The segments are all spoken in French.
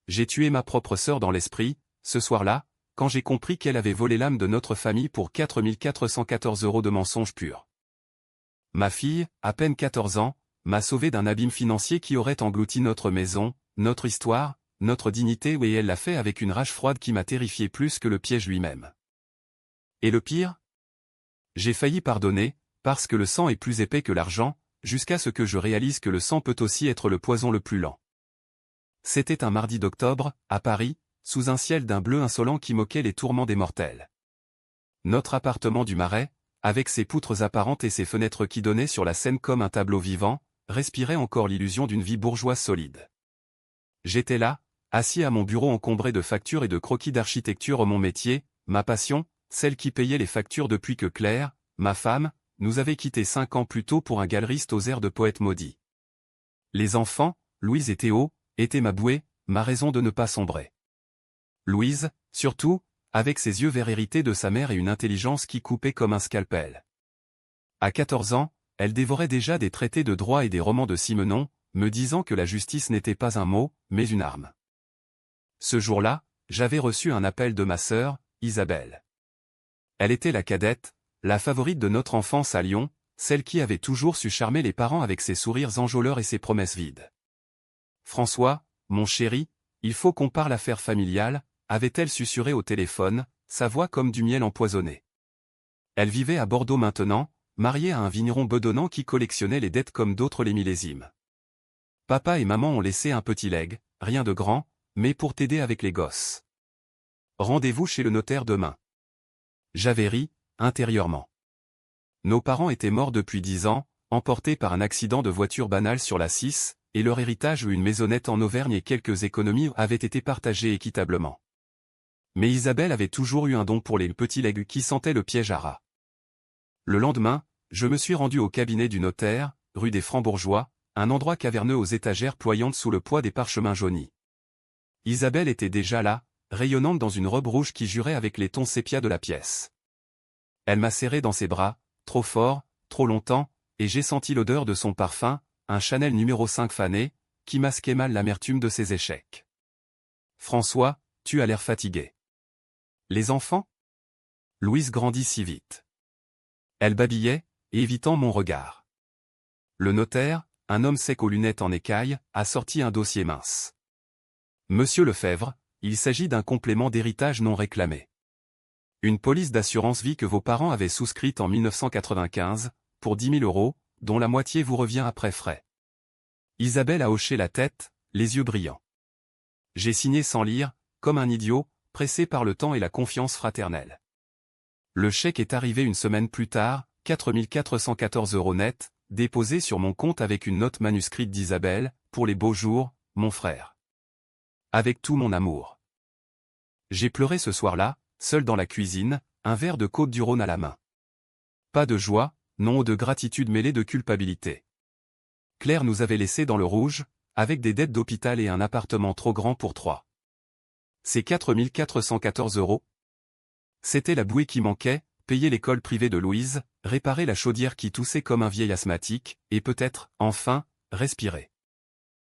j'ai tué ma propre sœur dans l'esprit, ce soir-là, quand j'ai compris qu'elle avait volé l'âme de notre famille pour 4 414 € de mensonges purs. Ma fille, à peine 14 ans, m'a sauvé d'un abîme financier qui aurait englouti notre maison, notre histoire, notre dignité, et elle l'a fait avec une rage froide qui m'a terrifié plus que le piège lui-même. Et le pire? J'ai failli pardonner, parce que le sang est plus épais que l'argent, jusqu'à ce que je réalise que le sang peut aussi être le poison le plus lent. C'était un mardi d'octobre, à Paris, sous un ciel d'un bleu insolent qui moquait les tourments des mortels. Notre appartement du Marais, avec ses poutres apparentes et ses fenêtres qui donnaient sur la Seine comme un tableau vivant, respirait encore l'illusion d'une vie bourgeoise solide. J'étais là, assis à mon bureau encombré de factures et de croquis d'architecture, mon métier, ma passion, celle qui payait les factures depuis que Claire, ma femme, nous avait quittés 5 ans plus tôt pour un galeriste aux airs de poète maudit. Les enfants, Louise et Théo, étaient ma bouée, ma raison de ne pas sombrer. Louise, surtout, avec ses yeux verts hérités de sa mère et une intelligence qui coupait comme un scalpel. À 14 ans, elle dévorait déjà des traités de droit et des romans de Simenon, me disant que la justice n'était pas un mot, mais une arme. Ce jour-là, j'avais reçu un appel de ma sœur, Isabelle. Elle était la cadette, la favorite de notre enfance à Lyon, celle qui avait toujours su charmer les parents avec ses sourires enjôleurs et ses promesses vides. « François, mon chéri, il faut qu'on parle affaires familiales », avait-elle susurré au téléphone, sa voix comme du miel empoisonné. Elle vivait à Bordeaux maintenant, mariée à un vigneron bedonnant qui collectionnait les dettes comme d'autres les millésimes. Papa et maman ont laissé un petit legs, rien de grand, mais pour t'aider avec les gosses. Rendez-vous chez le notaire demain. J'avais ri, intérieurement. Nos parents étaient morts depuis 10 ans, emportés par un accident de voiture banal sur la 6, et leur héritage, une maisonnette en Auvergne et quelques économies, avaient été partagés équitablement. Mais Isabelle avait toujours eu un don pour les petits legs qui sentaient le piège à rat. Le lendemain, je me suis rendu au cabinet du notaire, rue des Francs-Bourgeois, un endroit caverneux aux étagères ployantes sous le poids des parchemins jaunis. Isabelle était déjà là, rayonnante dans une robe rouge qui jurait avec les tons sépia de la pièce. Elle m'a serré dans ses bras, trop fort, trop longtemps, et j'ai senti l'odeur de son parfum, un Chanel numéro 5 fané, qui masquait mal l'amertume de ses échecs. « François, tu as l'air fatigué. » « Les enfants ?» Louise grandit si vite. Elle babillait, évitant mon regard. Le notaire, un homme sec aux lunettes en écaille, a sorti un dossier mince. « Monsieur Lefebvre, il s'agit d'un complément d'héritage non réclamé. Une police d'assurance vie que vos parents avaient souscrite en 1995, pour 10 000 €, dont la moitié vous revient après frais. » Isabelle a hoché la tête, les yeux brillants. J'ai signé sans lire, comme un idiot, pressé par le temps et la confiance fraternelle. Le chèque est arrivé une semaine plus tard, 4 414 € net, déposé sur mon compte avec une note manuscrite d'Isabelle, pour les beaux jours, mon frère. Avec tout mon amour. J'ai pleuré ce soir-là, seul dans la cuisine, un verre de Côte-du-Rhône à la main. Pas de joie, non, de gratitude mêlée de culpabilité. Claire nous avait laissés dans le rouge, avec des dettes d'hôpital et un appartement trop grand pour 3. C'est 4 414 €. C'était la bouée qui manquait, payer l'école privée de Louise, réparer la chaudière qui toussait comme un vieil asthmatique, et peut-être, enfin, respirer.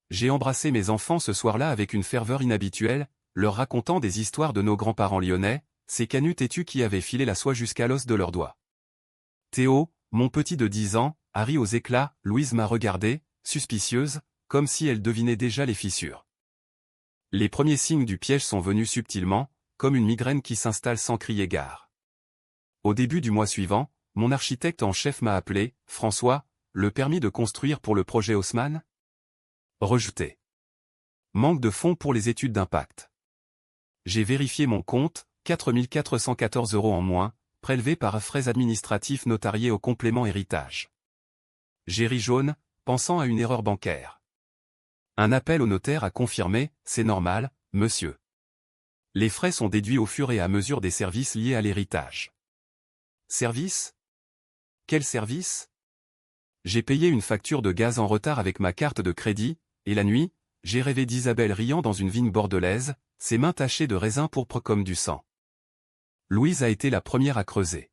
J'ai embrassé mes enfants ce soir-là avec une ferveur inhabituelle, leur racontant des histoires de nos grands-parents lyonnais, ces canuts têtus qui avaient filé la soie jusqu'à l'os de leurs doigts. Théo, mon petit de 10 ans, a ri aux éclats. Louise m'a regardé, suspicieuse, comme si elle devinait déjà les fissures. Les premiers signes du piège sont venus subtilement, comme une migraine qui s'installe sans crier gare. Au début du mois suivant, mon architecte en chef m'a appelé, « François, le permis de construire pour le projet Haussmann ?» Rejeté. Manque de fonds pour les études d'impact. J'ai vérifié mon compte, 4 414 € en moins, prélevés par frais administratifs notariés au complément héritage. J'ai ri jaune, pensant à une erreur bancaire. Un appel au notaire a confirmé, « C'est normal, monsieur. Les frais sont déduits au fur et à mesure des services liés à l'héritage. » Service ? Quel service ? J'ai payé une facture de gaz en retard avec ma carte de crédit, et la nuit, j'ai rêvé d'Isabelle riant dans une vigne bordelaise, ses mains tachées de raisin pourpre comme du sang. Louise a été la première à creuser.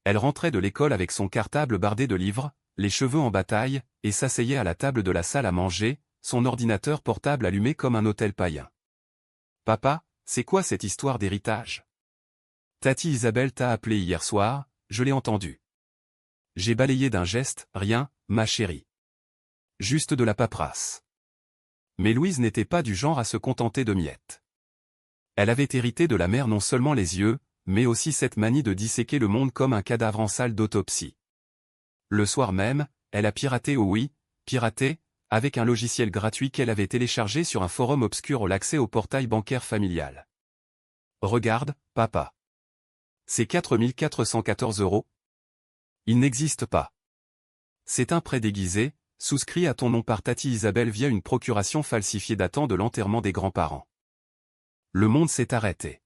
Elle rentrait de l'école avec son cartable bardé de livres, les cheveux en bataille, et s'asseyait à la table de la salle à manger, son ordinateur portable allumé comme un hôtel païen. Papa, c'est quoi cette histoire d'héritage? Tati Isabelle t'a appelé hier soir, je l'ai entendu. J'ai balayé d'un geste, rien, ma chérie. Juste de la paperasse. Mais Louise n'était pas du genre à se contenter de miettes. Elle avait hérité de la mère non seulement les yeux, mais aussi cette manie de disséquer le monde comme un cadavre en salle d'autopsie. Le soir même, elle a piraté, oh oui, piraté, avec un logiciel gratuit qu'elle avait téléchargé sur un forum obscur l'accès au portail bancaire familial. Regarde, papa. C'est 4 414 €. Il n'existe pas. C'est un prêt déguisé, souscrit à ton nom par Tati Isabelle via une procuration falsifiée datant de l'enterrement des grands-parents. Le monde s'est arrêté.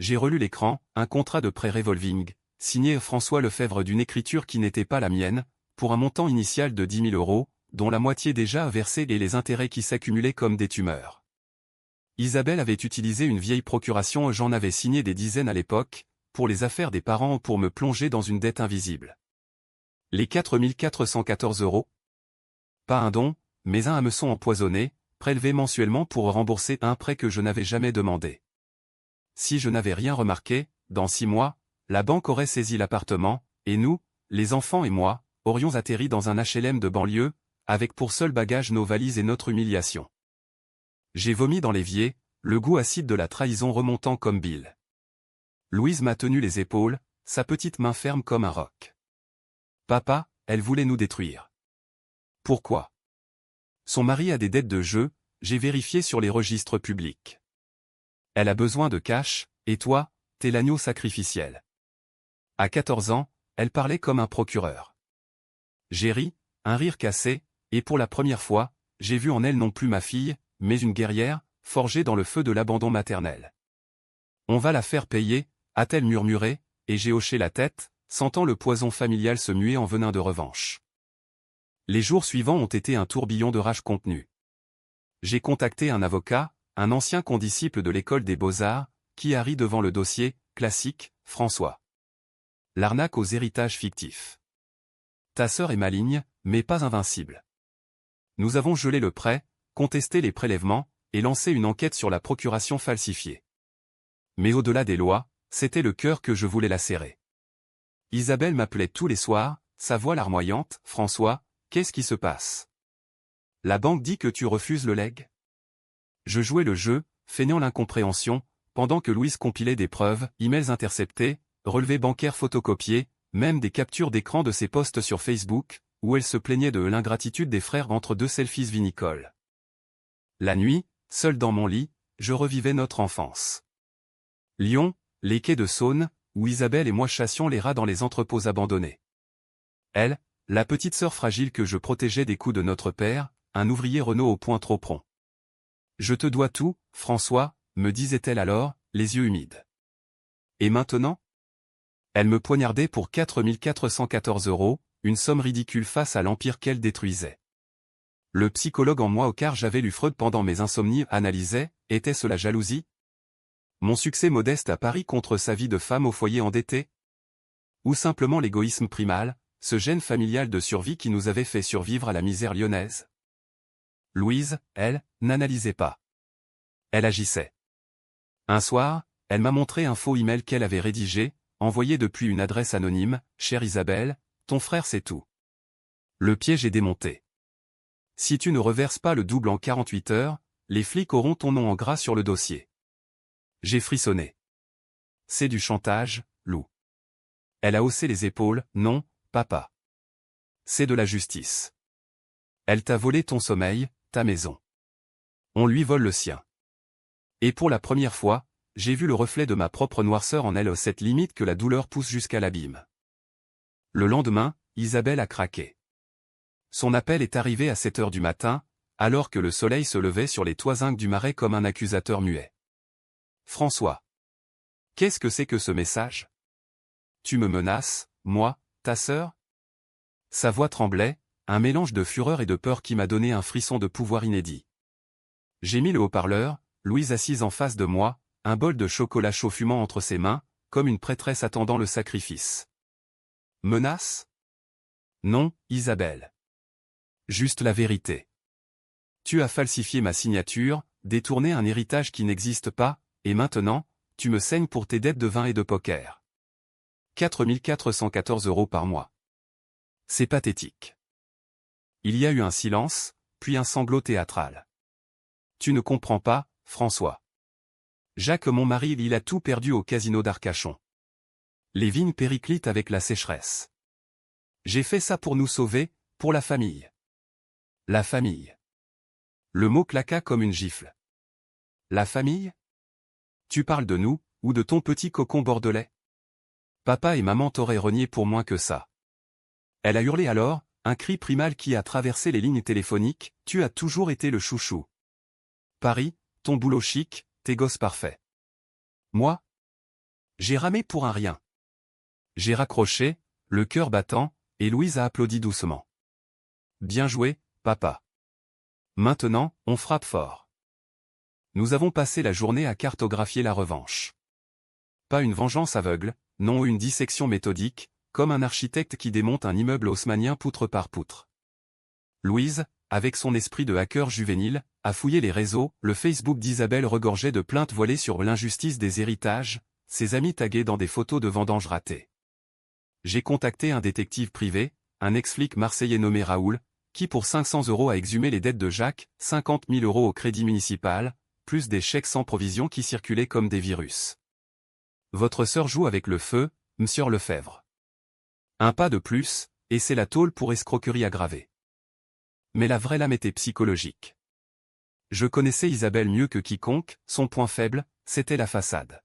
J'ai relu l'écran, un contrat de prêt revolving, signé François Lefebvre d'une écriture qui n'était pas la mienne, pour un montant initial de 10 000 €, dont la moitié déjà versée et les intérêts qui s'accumulaient comme des tumeurs. Isabelle avait utilisé une vieille procuration, j'en avais signé des dizaines à l'époque, pour les affaires des parents ou pour me plonger dans une dette invisible. Les 4 414 €? Pas un don, mais un hameçon empoisonné, prélevé mensuellement pour rembourser un prêt que je n'avais jamais demandé. Si je n'avais rien remarqué, dans 6 mois, la banque aurait saisi l'appartement, et nous, les enfants et moi, aurions atterri dans un HLM de banlieue, avec pour seul bagage nos valises et notre humiliation. J'ai vomi dans l'évier, le goût acide de la trahison remontant comme bile. Louise m'a tenu les épaules, sa petite main ferme comme un roc. Papa, elle voulait nous détruire. Pourquoi? Son mari a des dettes de jeu, j'ai vérifié sur les registres publics. Elle a besoin de cash, et toi, t'es l'agneau sacrificiel. À 14 ans, elle parlait comme un procureur. J'ai ri, un rire cassé, et pour la première fois, j'ai vu en elle non plus ma fille, mais une guerrière, forgée dans le feu de l'abandon maternel. On va la faire payer, a-t-elle murmuré, et j'ai hoché la tête, sentant le poison familial se muer en venin de revanche. Les jours suivants ont été un tourbillon de rage contenue. J'ai contacté un avocat, un ancien condisciple de l'école des beaux-arts, qui a ri devant le dossier, classique, François. L'arnaque aux héritages fictifs. Ta sœur est maligne, mais pas invincible. Nous avons gelé le prêt, contesté les prélèvements, et lancé une enquête sur la procuration falsifiée. Mais au-delà des lois, c'était le cœur que je voulais lacérer. Isabelle m'appelait tous les soirs, sa voix larmoyante, « François, qu'est-ce qui se passe? La banque dit que tu refuses le legs ?» Je jouais le jeu, feignant l'incompréhension, pendant que Louise compilait des preuves, emails interceptés, relevés bancaires photocopiés, même des captures d'écran de ses posts sur Facebook, où elle se plaignait de l'ingratitude des frères entre deux selfies vinicoles. La nuit, seul dans mon lit, je revivais notre enfance. Lyon, les quais de Saône, où Isabelle et moi chassions les rats dans les entrepôts abandonnés. Elle, la petite sœur fragile que je protégeais des coups de notre père, un ouvrier Renault au point trop prompt. Je te dois tout, François, me disait-elle alors, les yeux humides. Et maintenant? Elle me poignardait pour 4 414 €, une somme ridicule face à l'empire qu'elle détruisait. Le psychologue en moi, au car j'avais lu Freud pendant mes insomnies, analysait, était-ce la jalousie? Mon succès modeste à Paris contre sa vie de femme au foyer endetté? Ou simplement l'égoïsme primal, ce gène familial de survie qui nous avait fait survivre à la misère lyonnaise? Louise, elle, n'analysait pas. Elle agissait. Un soir, elle m'a montré un faux email qu'elle avait rédigé, envoyé depuis une adresse anonyme, « Chère Isabelle, ton frère sait tout. » Le piège est démonté. Si tu ne reverses pas le double en 48 heures, les flics auront ton nom en gras sur le dossier. J'ai frissonné. C'est du chantage, Lou. Elle a haussé les épaules, non, papa. C'est de la justice. Elle t'a volé ton sommeil, ta maison. On lui vole le sien. Et pour la première fois, j'ai vu le reflet de ma propre noirceur en elle, cette limite que la douleur pousse jusqu'à l'abîme. Le lendemain, Isabelle a craqué. Son appel est arrivé à 7 heures du matin, alors que le soleil se levait sur les toisinques du Marais comme un accusateur muet. François. Qu'est-ce que c'est que ce message? Tu me menaces, moi, ta sœur? Sa voix tremblait, un mélange de fureur et de peur qui m'a donné un frisson de pouvoir inédit. J'ai mis le haut-parleur, Louise assise en face de moi, un bol de chocolat chaud fumant entre ses mains, comme une prêtresse attendant le sacrifice. Menace? Non, Isabelle. Juste la vérité. Tu as falsifié ma signature, détourner un héritage qui n'existe pas, et maintenant, tu me saignes pour tes dettes de vin et de poker. 4 414 € par mois. C'est pathétique. Il y a eu un silence, puis un sanglot théâtral. Tu ne comprends pas, François. Jacques, mon mari, il a tout perdu au casino d'Arcachon. Les vignes périclitent avec la sécheresse. J'ai fait ça pour nous sauver, pour la famille. La famille. Le mot claqua comme une gifle. La famille? Tu parles de nous, ou de ton petit cocon bordelais? Papa et maman t'auraient renié pour moins que ça. Elle a hurlé alors, un cri primal qui a traversé les lignes téléphoniques, tu as toujours été le chouchou. Paris, ton boulot chic, tes gosses parfaits. Moi? J'ai ramé pour un rien. J'ai raccroché, le cœur battant, et Louise a applaudi doucement. Bien joué, papa. Maintenant, on frappe fort. Nous avons passé la journée à cartographier la revanche. Pas une vengeance aveugle, non une dissection méthodique, comme un architecte qui démonte un immeuble haussmannien poutre par poutre. Louise, avec son esprit de hacker juvénile, a fouillé les réseaux, le Facebook d'Isabelle regorgeait de plaintes voilées sur l'injustice des héritages, ses amis tagués dans des photos de vendanges ratées. J'ai contacté un détective privé, un ex-flic marseillais nommé Raoul, qui pour 500 € a exhumé les dettes de Jacques, 50 000 € au crédit municipal, plus des chèques sans provision qui circulaient comme des virus. Votre sœur joue avec le feu, monsieur Lefebvre. Un pas de plus, et c'est la tôle pour escroquerie aggravée. Mais la vraie lame était psychologique. Je connaissais Isabelle mieux que quiconque, son point faible, c'était la façade.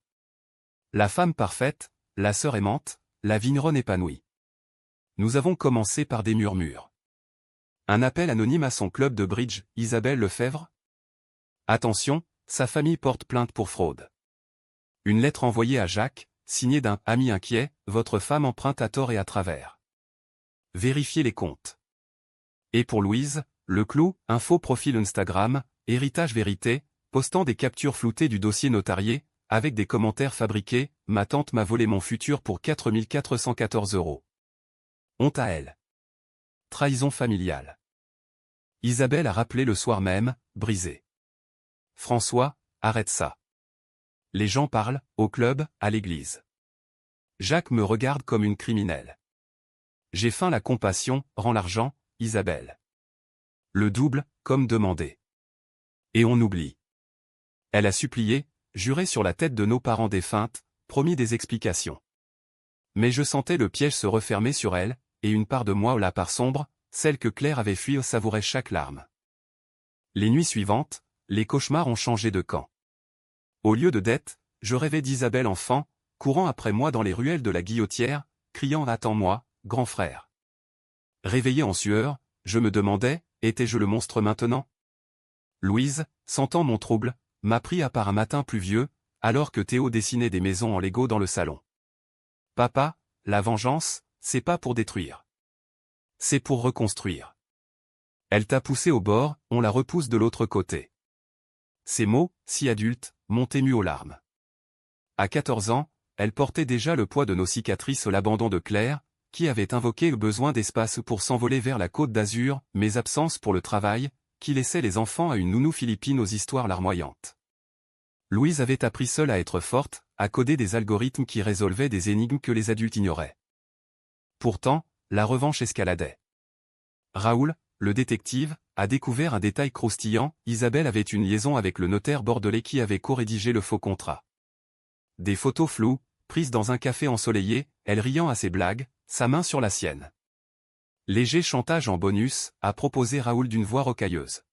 La femme parfaite, la sœur aimante, la vigneronne épanouie. Nous avons commencé par des murmures. Un appel anonyme à son club de bridge, Isabelle Lefebvre? Attention, sa famille porte plainte pour fraude. Une lettre envoyée à Jacques, signée d'un « ami inquiet », votre femme emprunte à tort et à travers. Vérifiez les comptes. Et pour Louise, le clou, un faux profil Instagram, héritage vérité, postant des captures floutées du dossier notarié, avec des commentaires fabriqués, ma tante m'a volé mon futur pour 4 414 €. Honte à elle. Trahison familiale. Isabelle a rappelé le soir même, brisée. François, arrête ça. Les gens parlent, au club, à l'église. Jacques me regarde comme une criminelle. J'ai faim, la compassion, rend l'argent, Isabelle. Le double, comme demandé. Et on oublie. Elle a supplié, juré sur la tête de nos parents défuntes, promis des explications. Mais je sentais le piège se refermer sur elle, et une part de moi, la part sombre, celle que Claire avait fui, savourait chaque larme. Les nuits suivantes, les cauchemars ont changé de camp. Au lieu de dette, je rêvais d'Isabelle enfant, courant après moi dans les ruelles de la Guillotière, criant « Attends-moi, grand frère ». Réveillé en sueur, je me demandais, étais-je le monstre maintenant? Louise, sentant mon trouble, m'a pris à part un matin pluvieux, alors que Théo dessinait des maisons en Lego dans le salon. Papa, la vengeance, c'est pas pour détruire. C'est pour reconstruire. Elle t'a poussé au bord, on la repousse de l'autre côté. Ces mots, si adultes, m'ont ému aux larmes. À 14 ans, elle portait déjà le poids de nos cicatrices, l'abandon de Claire, qui avait invoqué le besoin d'espace pour s'envoler vers la Côte d'Azur, mes absences pour le travail, qui laissait les enfants à une nounou philippine aux histoires larmoyantes. Louise avait appris seule à être forte, à coder des algorithmes qui résolvaient des énigmes que les adultes ignoraient. Pourtant, la revanche escaladait. Raoul, le détective, a découvert un détail croustillant, Isabelle avait une liaison avec le notaire bordelais qui avait co-rédigé le faux contrat. Des photos floues, prises dans un café ensoleillé, elle riant à ses blagues, sa main sur la sienne. Léger chantage en bonus, a proposé Raoul d'une voix rocailleuse.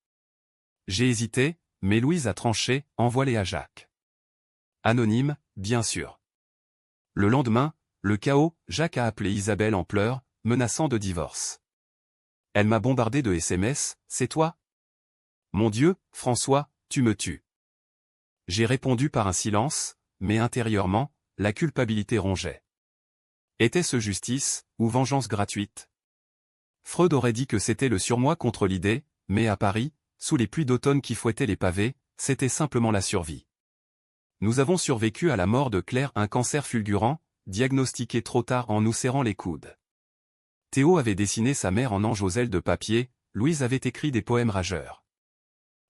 J'ai hésité, mais Louise a tranché, envoie-les à Jacques. Anonyme, bien sûr. Le lendemain, le chaos, Jacques a appelé Isabelle en pleurs, menaçant de divorce. Elle m'a bombardé de SMS, c'est toi? Mon Dieu, François, tu me tues. J'ai répondu par un silence, mais intérieurement, la culpabilité rongeait. Était-ce justice, ou vengeance gratuite? Freud aurait dit que c'était le surmoi contre l'idée, mais à Paris, sous les pluies d'automne qui fouettaient les pavés, c'était simplement la survie. Nous avons survécu à la mort de Claire, un cancer fulgurant, diagnostiqué trop tard en nous serrant les coudes. Théo avait dessiné sa mère en ange aux ailes de papier, Louise avait écrit des poèmes rageurs.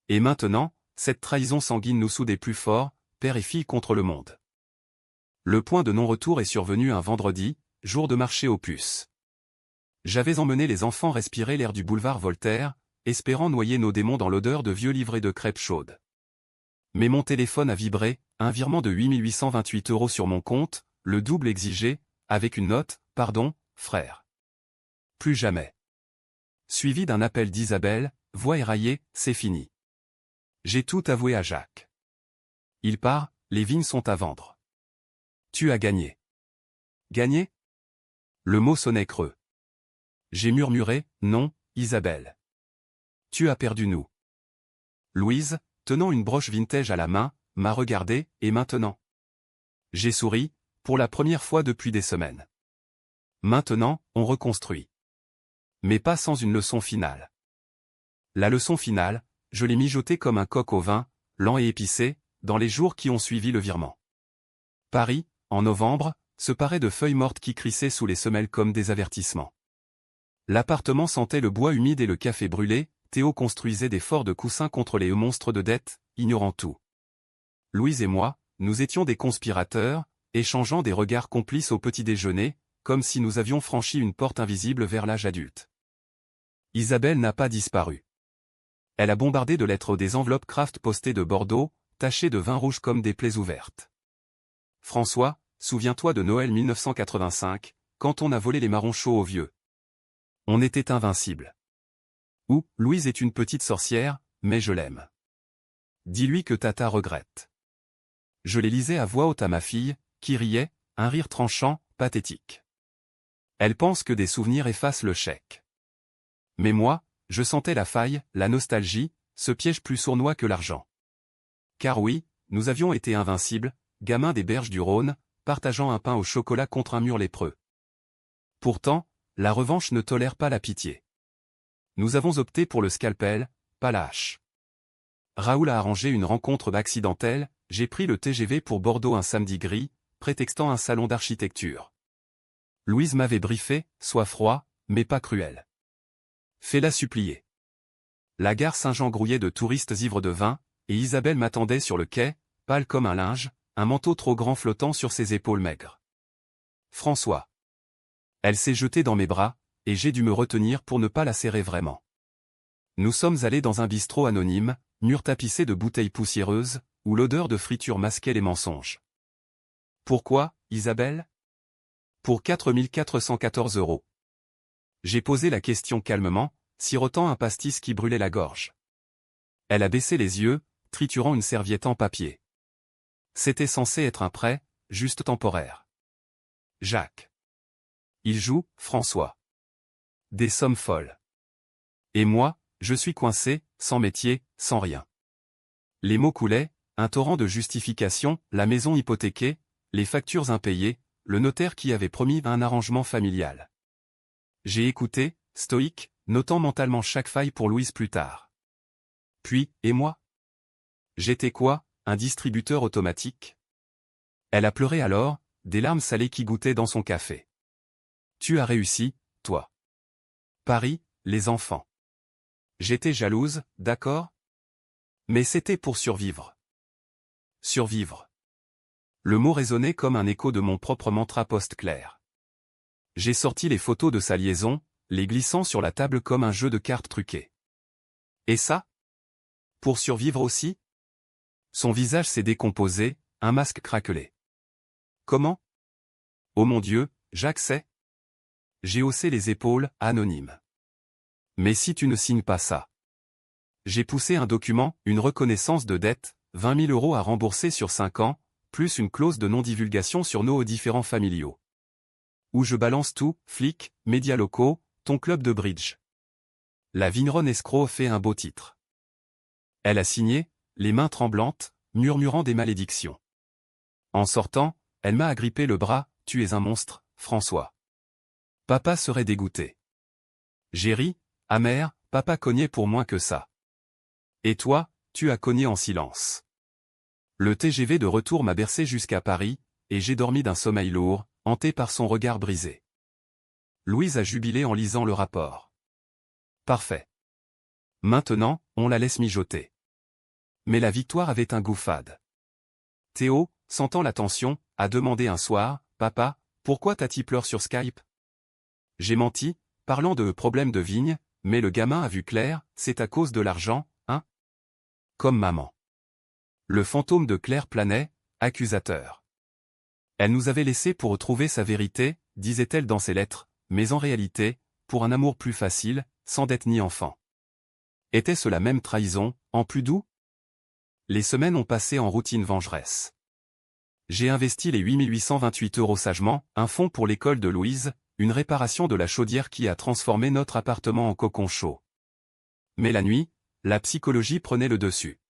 Et maintenant, cette trahison sanguine nous soudait plus fort, père et fille contre le monde. Le point de non-retour est survenu un vendredi, jour de marché aux puces. J'avais emmené les enfants respirer l'air du boulevard Voltaire, espérant noyer nos démons dans l'odeur de vieux livrets de crêpes chaudes. Mais mon téléphone a vibré, un virement de 8828 € sur mon compte, le double exigé, avec une note, « Pardon, frère. Plus jamais ». Suivi d'un appel d'Isabelle, voix éraillée, « C'est fini. J'ai tout avoué à Jacques. Il part, les vignes sont à vendre. Tu as gagné. » Gagné? Le mot sonnait creux. J'ai murmuré, « Non, Isabelle. Tu as perdu nous. » Louise, tenant une broche vintage à la main, m'a regardé, et maintenant? J'ai souri, pour la première fois depuis des semaines. Maintenant, on reconstruit. Mais pas sans une leçon finale. La leçon finale, je l'ai mijotée comme un coq au vin, lent et épicé, dans les jours qui ont suivi le virement. Paris, en novembre, se parait de feuilles mortes qui crissaient sous les semelles comme des avertissements. L'appartement sentait le bois humide et le café brûlé, Théo construisait des forts de coussins contre les monstres de dette, ignorant tout. Louise et moi, nous étions des conspirateurs, échangeant des regards complices au petit déjeuner, comme si nous avions franchi une porte invisible vers l'âge adulte. Isabelle n'a pas disparu. Elle a bombardé de lettres des enveloppes Kraft postées de Bordeaux, tachées de vin rouge comme des plaies ouvertes. François, souviens-toi de Noël 1985, quand on a volé les marrons chauds aux vieux. On était invincibles. Ou, Louise est une petite sorcière, mais je l'aime. Dis-lui que Tata regrette. Je les lisais à voix haute à ma fille, qui riait, un rire tranchant, pathétique. Elle pense que des souvenirs effacent le chèque. Mais moi, je sentais la faille, la nostalgie, ce piège plus sournois que l'argent. Car oui, nous avions été invincibles, gamins des berges du Rhône, partageant un pain au chocolat contre un mur lépreux. Pourtant, la revanche ne tolère pas la pitié. Nous avons opté pour le scalpel, pas la hache. Raoul a arrangé une rencontre accidentelle, j'ai pris le TGV pour Bordeaux un samedi gris, prétextant un salon d'architecture. Louise m'avait briefé, sois froid, mais pas cruel. Fais-la supplier. La gare Saint-Jean grouillait de touristes ivres de vin, et Isabelle m'attendait sur le quai, pâle comme un linge, un manteau trop grand flottant sur ses épaules maigres. François. Elle s'est jetée dans mes bras, et j'ai dû me retenir pour ne pas la serrer vraiment. Nous sommes allés dans un bistrot anonyme, mur tapissé de bouteilles poussiéreuses, où l'odeur de friture masquait les mensonges. Pourquoi, Isabelle? Pour 4414 €. J'ai posé la question calmement, sirotant un pastis qui brûlait la gorge. Elle a baissé les yeux, triturant une serviette en papier. C'était censé être un prêt, juste temporaire. Jacques. Il joue, François. Des sommes folles. Et moi, je suis coincé, sans métier, sans rien. Les mots coulaient, un torrent de justifications, la maison hypothéquée, les factures impayées, le notaire qui avait promis un arrangement familial. J'ai écouté, stoïque, notant mentalement chaque faille pour Louise plus tard. Puis, et moi? J'étais quoi, un distributeur automatique? Elle a pleuré alors, des larmes salées qui goûtaient dans son café. Tu as réussi, toi. Paris, les enfants. J'étais jalouse, d'accord? Mais c'était pour survivre. Survivre. Le mot résonnait comme un écho de mon propre mantra post-clair. J'ai sorti les photos de sa liaison, les glissant sur la table comme un jeu de cartes truqué. Et ça? Pour survivre aussi? Son visage s'est décomposé, un masque craquelé. Comment? Oh mon Dieu, Jacques sait? J'ai haussé les épaules, anonyme. Mais si tu ne signes pas ça? J'ai poussé un document, une reconnaissance de dette, 20 000 € à rembourser sur 5 ans, plus une clause de non-divulgation sur nos différents familiaux. Où je balance tout, flics, médias locaux, ton club de bridge. La vigneronne escroc fait un beau titre. Elle a signé, les mains tremblantes, murmurant des malédictions. En sortant, elle m'a agrippé le bras, tu es un monstre, François. Papa serait dégoûté. J'ai ri, amer, papa cognait pour moins que ça. Et toi, tu as cogné en silence. Le TGV de retour m'a bercé jusqu'à Paris, et j'ai dormi d'un sommeil lourd, hanté par son regard brisé. Louise a jubilé en lisant le rapport. Parfait. Maintenant, on la laisse mijoter. Mais la victoire avait un goût fade. Théo, sentant la tension, a demandé un soir, « Papa, pourquoi Tati pleure sur Skype ?» J'ai menti, parlant de problèmes de vigne, mais le gamin a vu clair, c'est à cause de l'argent, hein? Comme maman. Le fantôme de Claire planait, accusateur. Elle nous avait laissés pour retrouver sa vérité, disait-elle dans ses lettres, mais en réalité, pour un amour plus facile, sans dette ni enfant. Était-ce la même trahison, en plus doux? Les semaines ont passé en routine vengeresse. J'ai investi les 8828 € sagement, un fonds pour l'école de Louise, une réparation de la chaudière qui a transformé notre appartement en cocon chaud. Mais la nuit, la psychologie prenait le dessus.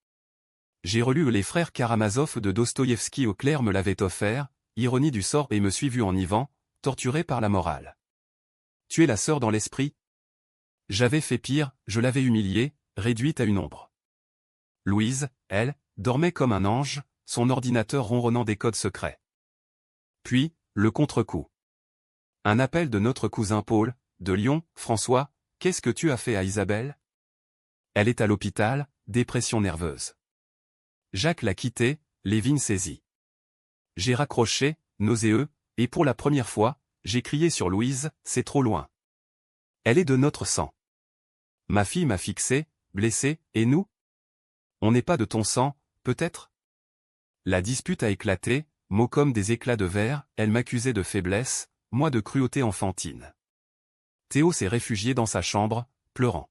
J'ai relu Les Frères Karamazov de Dostoïevski. Claire me l'avait offert, ironie du sort, et me suis vu en Ivan, torturé par la morale. Tu es la sœur dans l'esprit? J'avais fait pire, je l'avais humiliée, réduite à une ombre. Louise, elle, dormait comme un ange, son ordinateur ronronnant des codes secrets. Puis, le contre-coup. Un appel de notre cousin Paul, de Lyon. François, qu'est-ce que tu as fait à Isabelle? Elle est à l'hôpital, dépression nerveuse. Jacques l'a quitté, Lévin saisit. J'ai raccroché, nauséeux, et pour la première fois, j'ai crié sur Louise, c'est trop loin. Elle est de notre sang. Ma fille m'a fixé, blessé, et nous? On n'est pas de ton sang, peut-être? La dispute a éclaté, mots comme des éclats de verre, elle m'accusait de faiblesse, moi de cruauté enfantine. Théo s'est réfugié dans sa chambre, pleurant.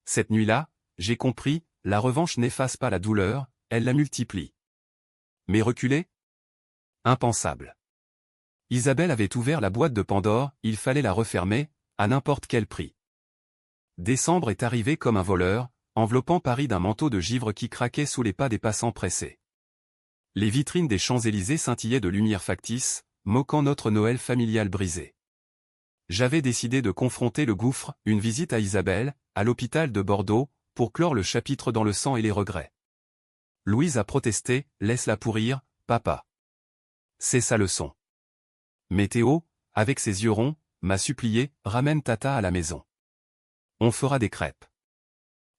Cette nuit-là, j'ai compris, la revanche n'efface pas la douleur, elle la multiplie. Mais reculer? Impensable. Isabelle avait ouvert la boîte de Pandore, il fallait la refermer, à n'importe quel prix. Décembre est arrivé comme un voleur, enveloppant Paris d'un manteau de givre qui craquait sous les pas des passants pressés. Les vitrines des Champs-Élysées scintillaient de lumière factice, moquant notre Noël familial brisé. J'avais décidé de confronter le gouffre, une visite à Isabelle, à l'hôpital de Bordeaux, pour clore le chapitre dans le sang et les regrets. Louise a protesté, laisse-la pourrir, papa. C'est sa leçon. Mais Théo, avec ses yeux ronds, m'a supplié, ramène Tata à la maison. On fera des crêpes.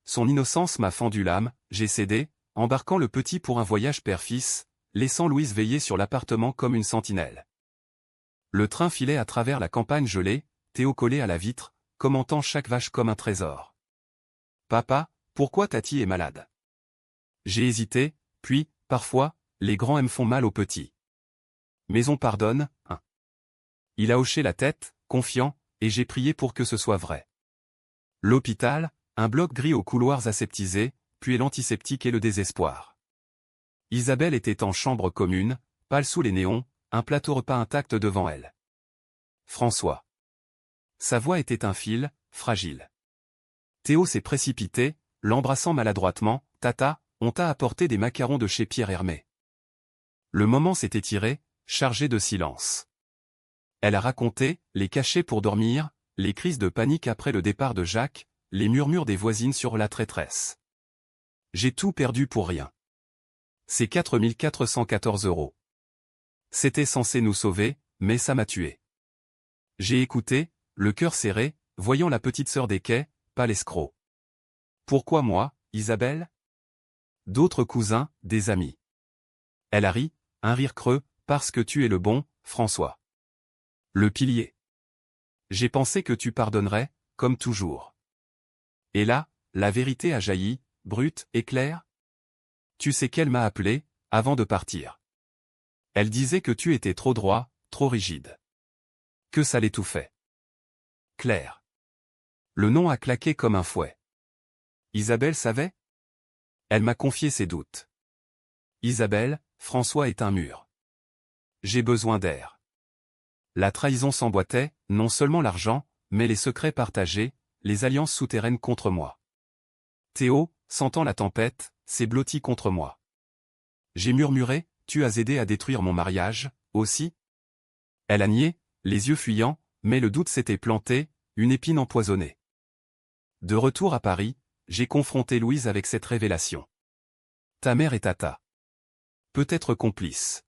Son innocence m'a fendu l'âme, j'ai cédé, embarquant le petit pour un voyage père-fils, laissant Louise veiller sur l'appartement comme une sentinelle. Le train filait à travers la campagne gelée, Théo collé à la vitre, commentant chaque vache comme un trésor. Papa, pourquoi Tati est malade? J'ai hésité, puis, parfois, les grands me font mal aux petits. Mais on pardonne, hein. Il a hoché la tête, confiant, et j'ai prié pour que ce soit vrai. L'hôpital, un bloc gris aux couloirs aseptisés, puis l'antiseptique et le désespoir. Isabelle était en chambre commune, pâle sous les néons, un plateau repas intact devant elle. François. Sa voix était un fil, fragile. Théo s'est précipité, l'embrassant maladroitement, « Tata, on t'a apporté des macarons de chez Pierre Hermé. » Le moment s'est étiré, chargé de silence. Elle a raconté, les cachets pour dormir, les crises de panique après le départ de Jacques, les murmures des voisines sur la traîtresse. J'ai tout perdu pour rien. C'est 4414 €. C'était censé nous sauver, mais ça m'a tué. J'ai écouté, le cœur serré, voyant la petite sœur des quais, pas l'escroc. Pourquoi moi, Isabelle? D'autres cousins, des amis. Elle a ri, un rire creux, parce que tu es le bon, François. Le pilier. J'ai pensé que tu pardonnerais, comme toujours. Et là, la vérité a jailli, brute et claire. Tu sais qu'elle m'a appelé, avant de partir. Elle disait que tu étais trop droit, trop rigide. Que ça l'étouffait. Claire. Le nom a claqué comme un fouet. Isabelle savait? Elle m'a confié ses doutes. Isabelle, François est un mur. J'ai besoin d'air. La trahison s'emboîtait, non seulement l'argent, mais les secrets partagés, les alliances souterraines contre moi. Théo, sentant la tempête, s'est blotti contre moi. J'ai murmuré, tu as aidé à détruire mon mariage, aussi? Elle a nié, les yeux fuyants, mais le doute s'était planté, une épine empoisonnée. De retour à Paris, j'ai confronté Louise avec cette révélation. Ta mère est Tata. Peut-être complice.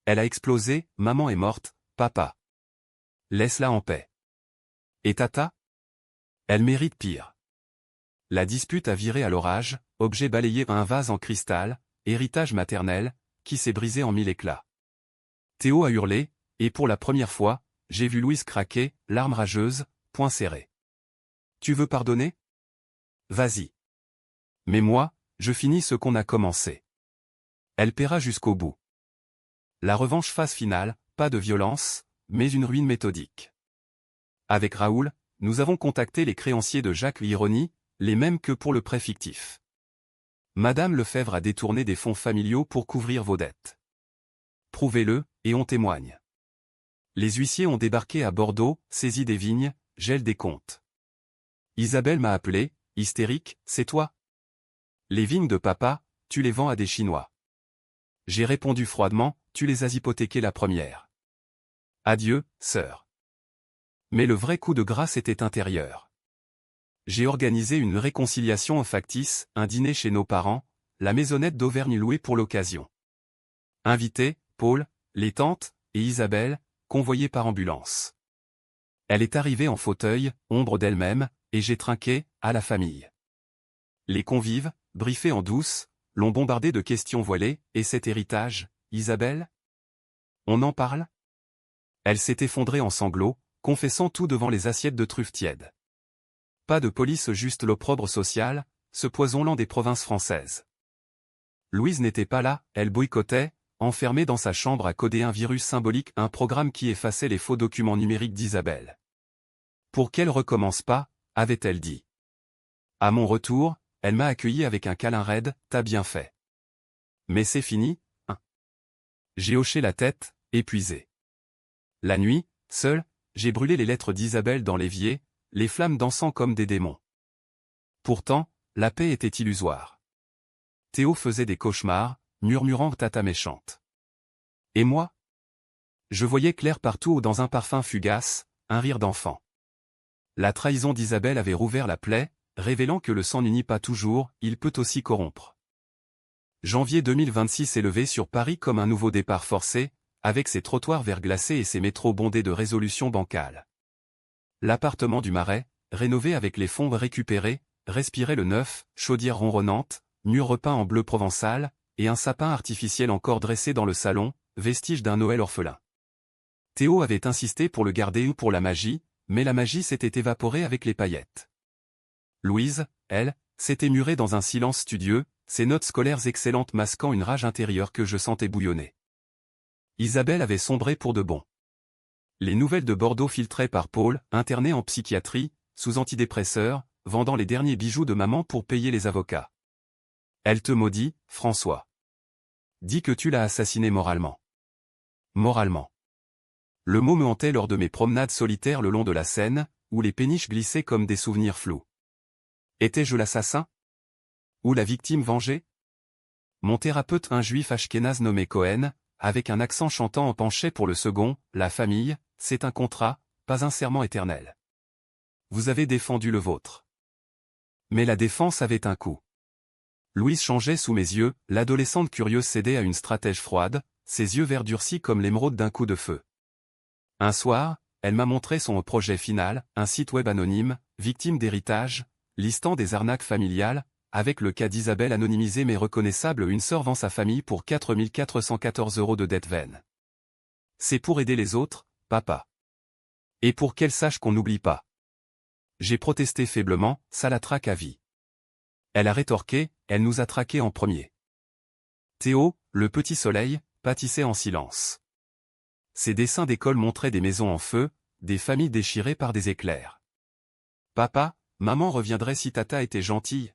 Elle a explosé, maman est morte, papa. Laisse-la en paix. Et Tata? Elle mérite pire. La dispute a viré à l'orage, objet balayé à un vase en cristal, héritage maternel, qui s'est brisé en mille éclats. Théo a hurlé, et pour la première fois, j'ai vu Louise craquer, larmes rageuses, poings serrés. Tu veux pardonner? Vas-y. Mais moi, je finis ce qu'on a commencé. Elle paiera jusqu'au bout. La revanche phase finale, pas de violence, mais une ruine méthodique. Avec Raoul, nous avons contacté les créanciers de Jacques Lironi, les mêmes que pour le prêt fictif. Madame Lefebvre a détourné des fonds familiaux pour couvrir vos dettes. Prouvez-le, et on témoigne. Les huissiers ont débarqué à Bordeaux, saisi des vignes, gel des comptes. Isabelle m'a appelé, hystérique, c'est toi? Les vignes de papa, tu les vends à des Chinois. J'ai répondu froidement, tu les as hypothéquées la première. Adieu, sœur. Mais le vrai coup de grâce était intérieur. J'ai organisé une réconciliation factice, un dîner chez nos parents, la maisonnette d'Auvergne louée pour l'occasion. Invité, Paul, les tantes, et Isabelle, convoyées par ambulance. Elle est arrivée en fauteuil, ombre d'elle-même, et j'ai trinqué, à la famille. Les convives, briefés en douce, l'ont bombardé de questions voilées, et cet héritage, Isabelle? On en parle? Elle s'est effondrée en sanglots, confessant tout devant les assiettes de truffes tièdes. Pas de police, juste l'opprobre social, ce poison lent des provinces françaises. Louise n'était pas là, elle boycottait, enfermée dans sa chambre à coder un virus symbolique, un programme qui effaçait les faux documents numériques d'Isabelle. Pour qu'elle recommence pas, avait-elle dit. À mon retour, elle m'a accueilli avec un câlin raide, t'as bien fait. Mais c'est fini, hein. J'ai hoché la tête, épuisé. La nuit, seul, j'ai brûlé les lettres d'Isabelle dans l'évier, les flammes dansant comme des démons. Pourtant, la paix était illusoire. Théo faisait des cauchemars, murmurant tata méchante. Et moi? Je voyais clair partout dans un parfum fugace, un rire d'enfant. La trahison d'Isabelle avait rouvert la plaie, révélant que le sang n'unit pas toujours, il peut aussi corrompre. Janvier 2026 est levé sur Paris comme un nouveau départ forcé, avec ses trottoirs verglacés et ses métros bondés de résolutions bancales. L'appartement du Marais, rénové avec les fonds récupérés, respirait le neuf, chaudière ronronnante, mur repeint en bleu provençal, et un sapin artificiel encore dressé dans le salon, vestige d'un Noël orphelin. Théo avait insisté pour le garder ou pour la magie, mais la magie s'était évaporée avec les paillettes. Louise, elle, s'était murée dans un silence studieux, ses notes scolaires excellentes masquant une rage intérieure que je sentais bouillonner. Isabelle avait sombré pour de bon. Les nouvelles de Bordeaux filtrées par Paul, interné en psychiatrie, sous antidépresseurs, vendant les derniers bijoux de maman pour payer les avocats. Elle te maudit, François. Dis que tu l'as assassiné moralement. Moralement. Le mot me hantait lors de mes promenades solitaires le long de la Seine, où les péniches glissaient comme des souvenirs flous. Étais-je l'assassin? Ou la victime vengée? Mon thérapeute, un juif ashkénaze nommé Cohen, avec un accent chantant en penchait pour le second, la famille, c'est un contrat, pas un serment éternel. Vous avez défendu le vôtre. Mais la défense avait un coût. Louise changeait sous mes yeux, l'adolescente curieuse cédait à une stratège froide, ses yeux verts durcis comme l'émeraude d'un coup de feu. Un soir, elle m'a montré son projet final, un site web anonyme, victime d'héritage, listant des arnaques familiales, avec le cas d'Isabelle anonymisé mais reconnaissable, une sœur vend sa famille pour 4 414 € de dette vaine. C'est pour aider les autres, papa. Et pour qu'elle sache qu'on n'oublie pas. J'ai protesté faiblement, ça la traque à vie. Elle a rétorqué, elle nous a traqués en premier. Théo, le petit soleil, pâtissait en silence. Ses dessins d'école montraient des maisons en feu, des familles déchirées par des éclairs. Papa, maman reviendrait si tata était gentille.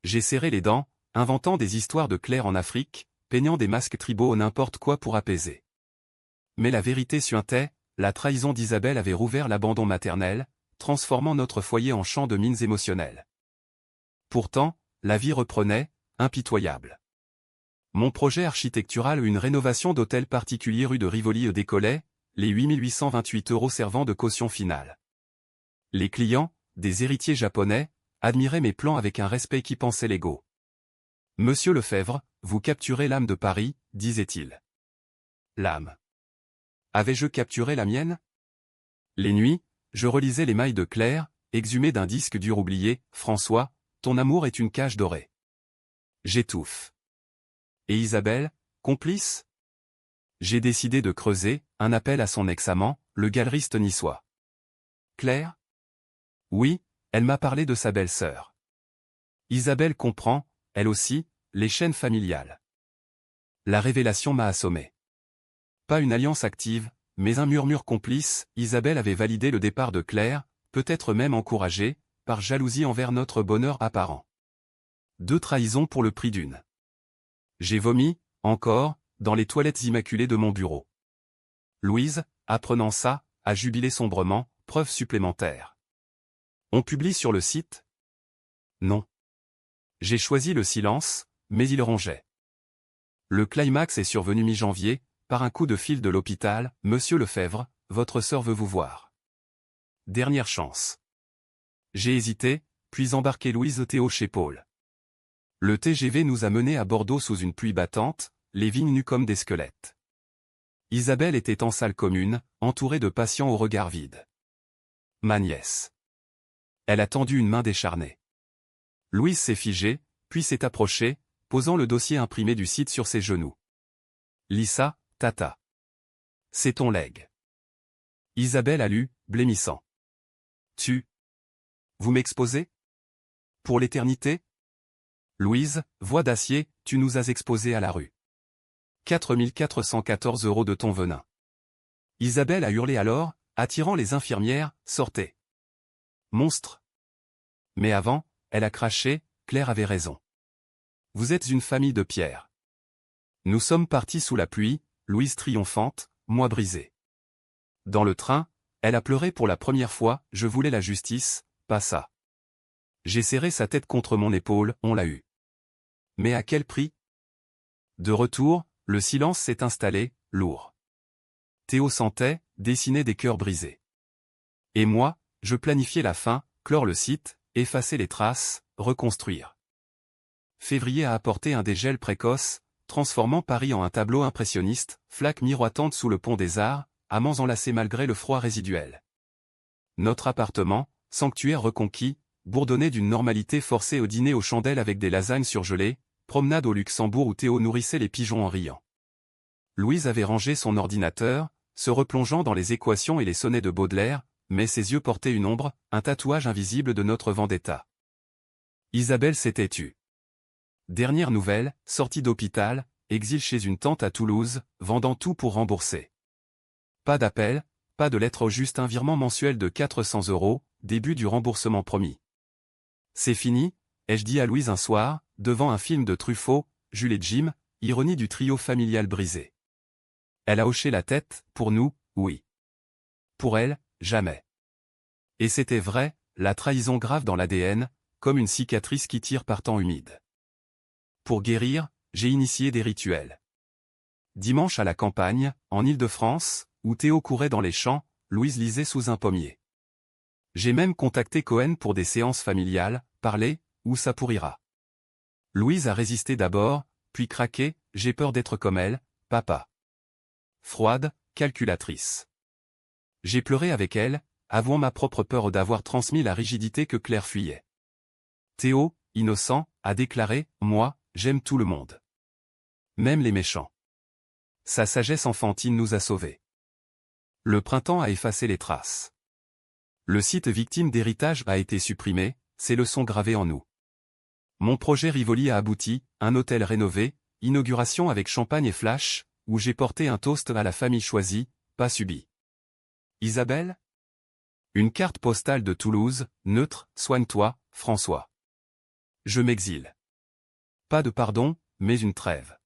J'ai serré les dents, inventant des histoires de clercs en Afrique, peignant des masques tribaux n'importe quoi pour apaiser. Mais la vérité suintait, la trahison d'Isabelle avait rouvert l'abandon maternel, transformant notre foyer en champ de mines émotionnelles. Pourtant, la vie reprenait, impitoyable. Mon projet architectural, une rénovation d'hôtel particulier rue de Rivoli décollait, les 8828 € servant de caution finale. Les clients, des héritiers japonais, admiraient mes plans avec un respect qui pensait l'ego. Monsieur Lefebvre, vous capturez l'âme de Paris, disait-il. L'âme. Avais-je capturé la mienne? Les nuits, je relisais les mailles de Claire, exhumé d'un disque dur oublié, François, ton amour est une cage dorée. J'étouffe. Et Isabelle, complice? J'ai décidé de creuser, un appel à son ex-amant, le galeriste niçois. Claire? Oui, elle m'a parlé de sa belle-sœur. Isabelle comprend, elle aussi, les chaînes familiales. La révélation m'a assommé. Pas une alliance active, mais un murmure complice, Isabelle avait validé le départ de Claire, peut-être même encouragée, par jalousie envers notre bonheur apparent. 2 trahisons pour le prix d'une. J'ai vomi, encore, dans les toilettes immaculées de mon bureau. Louise, apprenant ça, a jubilé sombrement, preuve supplémentaire. On publie sur le site? Non. J'ai choisi le silence, mais il rongeait. Le climax est survenu mi-janvier, par un coup de fil de l'hôpital, Monsieur Lefebvre, votre sœur veut vous voir. Dernière chance. J'ai hésité, puis embarqué Louise Théo chez Paul. Le TGV nous a menés à Bordeaux sous une pluie battante, les vignes nues comme des squelettes. Isabelle était en salle commune, entourée de patients au regard vide. Ma nièce. Elle a tendu une main décharnée. Louise s'est figée, puis s'est approchée, posant le dossier imprimé du site sur ses genoux. Lisa, tata. C'est ton legs. Isabelle a lu, blêmissant. Vous m'exposez? Pour l'éternité? Louise, voix d'acier, tu nous as exposés à la rue. 4 414 € de ton venin. Isabelle a hurlé alors, attirant les infirmières, sortez. Monstre. Mais avant, elle a craché, Claire avait raison. Vous êtes une famille de pierres. Nous sommes partis sous la pluie, Louise triomphante, moi brisé. Dans le train, elle a pleuré pour la première fois, je voulais la justice, pas ça. J'ai serré sa tête contre mon épaule, on l'a eu. Mais à quel prix? De retour, le silence s'est installé, lourd. Théo sentait, dessiner des cœurs brisés. Et moi, je planifiais la fin, clore le site, effacer les traces, reconstruire. Février a apporté un dégel précoce, transformant Paris en un tableau impressionniste, flaques miroitantes sous le pont des Arts, amants enlacés malgré le froid résiduel. Notre appartement, sanctuaire reconquis, bourdonnait d'une normalité forcée au dîner aux chandelles avec des lasagnes surgelées, promenade au Luxembourg où Théo nourrissait les pigeons en riant. Louise avait rangé son ordinateur, se replongeant dans les équations et les sonnets de Baudelaire, mais ses yeux portaient une ombre, un tatouage invisible de notre vendetta. Isabelle s'était tue. Dernière nouvelle, sortie d'hôpital, exil chez une tante à Toulouse, vendant tout pour rembourser. Pas d'appel, pas de lettre au juste un virement mensuel de 400 €, début du remboursement promis. C'est fini, ai-je dit à Louise un soir, devant un film de Truffaut, Jules et Jim, ironie du trio familial brisé. Elle a hoché la tête, pour nous, oui. Pour elle, jamais. Et c'était vrai, la trahison grave dans l'ADN, comme une cicatrice qui tire par temps humide. Pour guérir, j'ai initié des rituels. Dimanche à la campagne, en Île-de-France, où Théo courait dans les champs, Louise lisait sous un pommier. J'ai même contacté Cohen pour des séances familiales, parler, ou ça pourrira. Louise a résisté d'abord, puis craqué, j'ai peur d'être comme elle, papa. Froide, calculatrice. J'ai pleuré avec elle, avouant ma propre peur d'avoir transmis la rigidité que Claire fuyait. Théo, innocent, a déclaré, moi, j'aime tout le monde. Même les méchants. Sa sagesse enfantine nous a sauvés. Le printemps a effacé les traces. Le site victime d'héritage a été supprimé, ses leçons gravées en nous. Mon projet Rivoli a abouti, un hôtel rénové, inauguration avec champagne et flash, où j'ai porté un toast à la famille choisie, pas subie. Isabelle? Une carte postale de Toulouse, neutre, soigne-toi, François. Je m'exile. Pas de pardon, mais une trêve.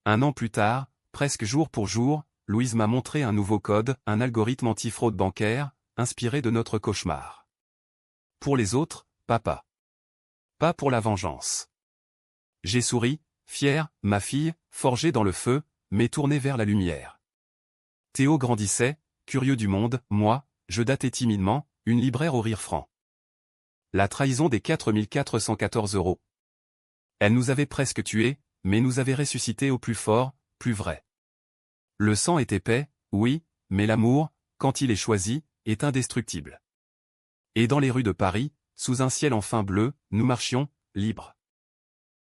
1 an plus tard, presque jour pour jour, Louise m'a montré un nouveau code, un algorithme anti-fraude bancaire, inspiré de notre cauchemar. Pour les autres, papa. Pas pour la vengeance. J'ai souri, fier, ma fille, forgée dans le feu, mais tournée vers la lumière. Théo grandissait, curieux du monde, moi, je datais timidement, une libraire au rire franc. La trahison des 4 414 €. Elle nous avait presque tués, mais nous avait ressuscités au plus fort, plus vrai. Le sang est épais, oui, mais l'amour, quand il est choisi, est indestructible. Et dans les rues de Paris, sous un ciel enfin bleu, nous marchions, libres.